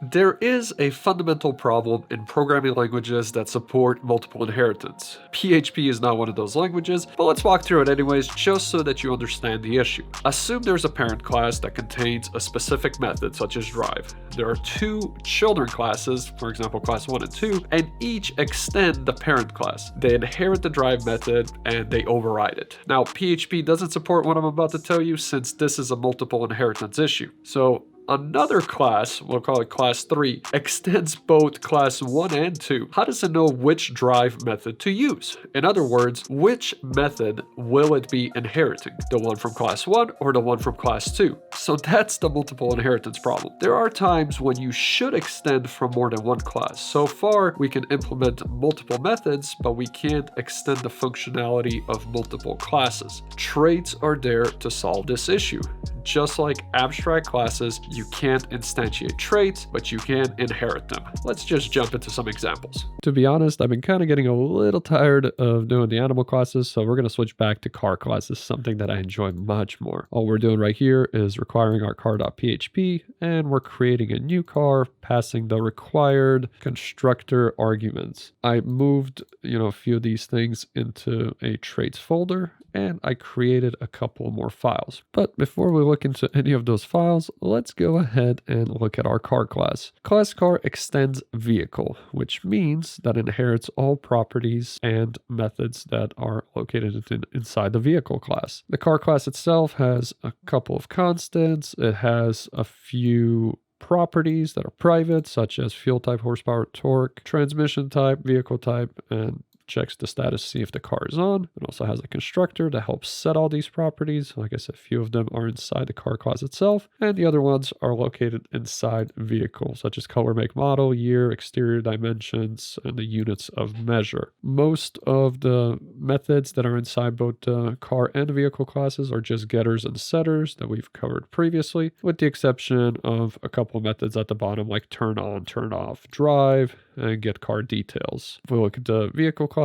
There is a fundamental problem in programming languages that support multiple inheritance. PHP is not one of those languages, but let's walk through it anyways just so that you understand the issue. Assume there's a parent class that contains a specific method such as drive. There are two children classes, for example class 1 and 2, and each extend the parent class. They inherit the drive method and they override it. Now PHP doesn't support what I'm about to tell you since this is a multiple inheritance issue. So another class, we'll call it class 3, extends both class 1 and 2. How does it know which drive method to use? In other words, which method will it be inheriting? The one from class 1 or the one from class 2? So that's the multiple inheritance problem. There are times when you should extend from more than one class. So far, we can implement multiple methods, but we can't extend the functionality of multiple classes. Traits are there to solve this issue. Just like abstract classes, you can't instantiate traits, but you can inherit them. Let's just jump into some examples. To be honest, I've been kind of getting a little tired of doing the animal classes, so we're going to switch back to car classes, something that I enjoy much more. All we're doing right here is requiring our car.php, and we're creating a new car, passing the required constructor arguments. I moved, a few of these things into a traits folder, and I created a couple more files. But before we look into any of those files, let's go ahead and look at our car class. Class car extends vehicle, which means that it inherits all properties and methods that are located inside the vehicle class. The car class itself has a couple of constants. It has a few properties that are private, such as fuel type, horsepower, torque, transmission type, vehicle type, and checks the status to see if the car is on. It also has a constructor that helps set all these properties. Like I said, a few of them are inside the car class itself, and the other ones are located inside vehicles, such as color, make, model, year, exterior dimensions, and the units of measure. Most of the methods that are inside both the car and vehicle classes are just getters and setters that we've covered previously, with the exception of a couple of methods at the bottom like turn on, turn off, drive, and get car details. If we look at the vehicle class,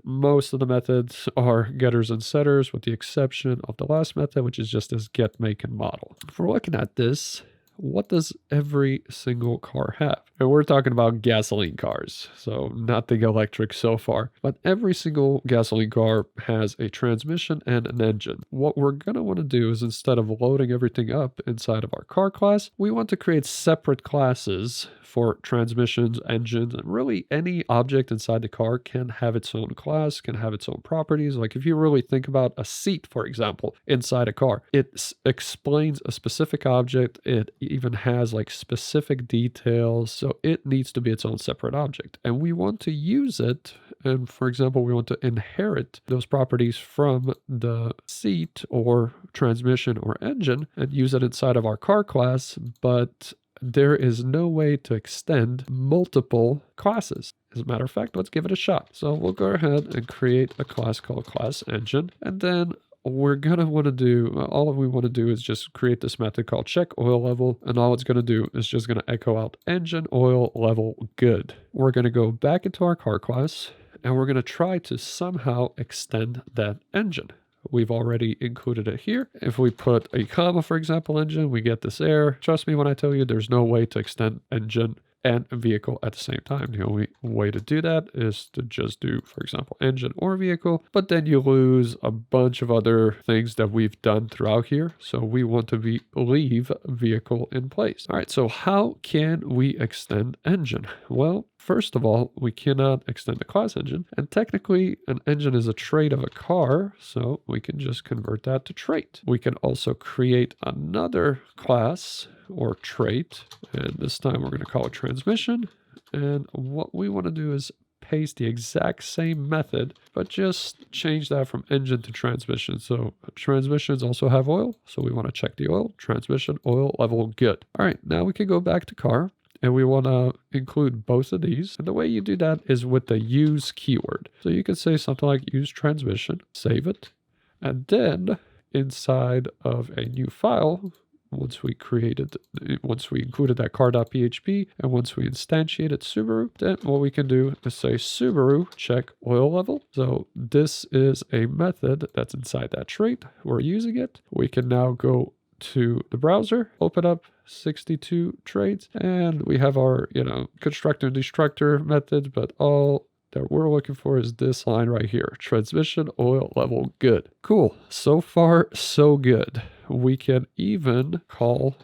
most of the methods are getters and setters, with the exception of the last method, which is just this get, make, and model. If we're looking at this, what does every single car have? And we're talking about gasoline cars, so nothing electric so far. But every single gasoline car has a transmission and an engine. What we're going to want to do is, instead of loading everything up inside of our car class, we want to create separate classes for transmissions, engines, and really any object inside the car can have its own class, can have its own properties. Like if you really think about a seat, for example, inside a car, it explains a specific object. It even has like specific details. So it needs to be its own separate object. And we want to use it. And for example, we want to inherit those properties from the seat or transmission or engine and use it inside of our car class. But there is no way to extend multiple classes. As a matter of fact, let's give it a shot. So we'll go ahead and create a class called class engine. And then we're going to want to do, all we want to do is just create this method called check oil level. And all it's going to do is just going to echo out engine oil level good. We're going to go back into our car class and we're going to try to somehow extend that engine. We've already included it here. If we put a comma, for example, engine, we get this error. Trust me when I tell you there's no way to extend engine and vehicle at the same time. The only way to do that is to just do, for example, engine or vehicle, but then you lose a bunch of other things that we've done throughout here. So we want to leave vehicle in place. All right, so how can we extend engine? Well, first of all, we cannot extend the class engine, and technically an engine is a trait of a car, so we can just convert that to trait. We can also create another class or trait, and this time we're going to call it transmission. And what we want to do is paste the exact same method, but just change that from engine to transmission. So transmissions also have oil, so we want to check the oil, transmission, oil level good. All right, now we can go back to car. And we want to include both of these. And the way you do that is with the use keyword. So you can say something like use transmission, save it. And then inside of a new file, once we included that car.php and once we instantiated Subaru, then what we can do is say Subaru check oil level. So this is a method that's inside that trait. We're using it. We can now go to the browser, open up 62 traits, and we have our, constructor and destructor methods, but all that we're looking for is this line right here, transmission oil level good. Cool. So far, so good. We can even call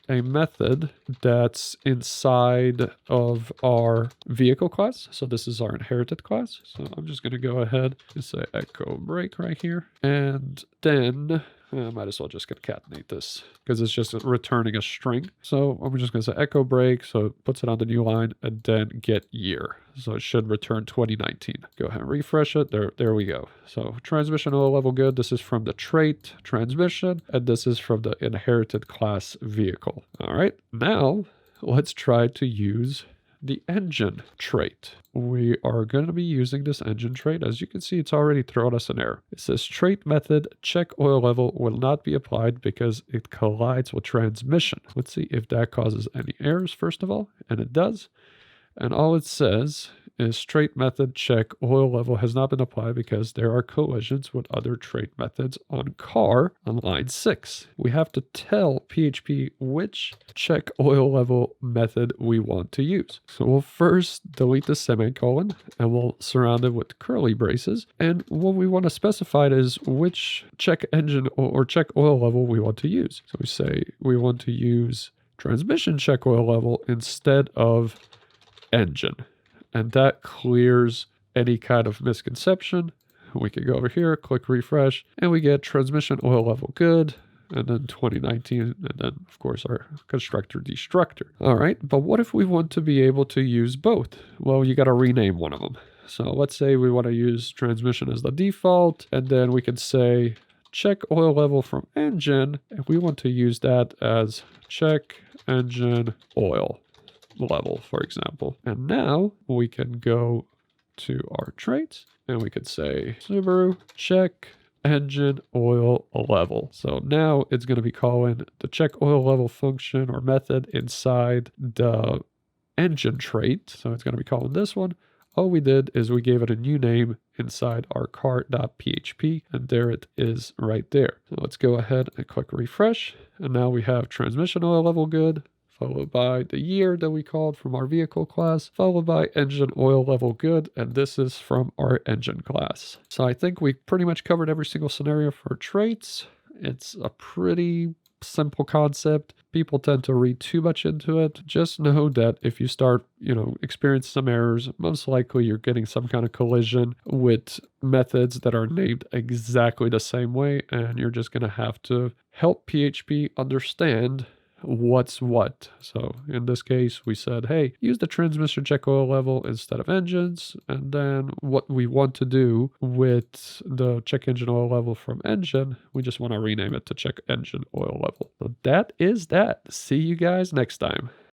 a method that's inside of our vehicle class. So this is our inherited class. So I'm just going to go ahead and say echo break right here. And then I might as well just concatenate this because it's just returning a string. So I'm just going to say echo break. So it puts it on the new line and then get year. So it should return 2019. Go ahead and refresh it. There we go. So transmission oil level good. This is from the trait transmission, and this is from the inherited class vehicle. All right. Now let's try to use the engine trait. We are going to be using this engine trait. As you can see, it's already thrown us an error. It says trait method check oil level will not be applied because it collides with transmission. Let's see if that causes any errors first of all, and it does. And all it says is trait method check oil level has not been applied because there are collisions with other trait methods on car on line 6. We have to tell PHP which check oil level method we want to use. So we'll first delete the semicolon and we'll surround it with curly braces. And what we want to specify is which check engine or check oil level we want to use. So we say we want to use transmission check oil level instead of engine, and that clears any kind of misconception. We can go over here, click refresh, and we get transmission oil level good, and then 2019, and then of course our constructor destructor. All right, but what if we want to be able to use both? Well, you got to rename one of them. So let's say we want to use transmission as the default, and then we can say check oil level from engine, and we want to use that as check engine oil level, for example. And now we can go to our traits and we could say Subaru check engine oil level. So now it's going to be calling the check oil level function or method inside the engine trait. So it's going to be calling this one. All we did is we gave it a new name inside our car.php, and there it is right there. So let's go ahead and click refresh. And now we have transmission oil level good, followed by the year that we called from our vehicle class, followed by engine oil level good, and this is from our engine class. So I think we pretty much covered every single scenario for traits. It's a pretty simple concept. People tend to read too much into it. Just know that if you start, experience some errors, most likely you're getting some kind of collision with methods that are named exactly the same way, and you're just going to have to help PHP understand what's what. So in this case, we said, hey, use the transmission check oil level instead of engines. And then what we want to do with the check engine oil level from engine, we just want to rename it to check engine oil level. So that is that. See you guys next time.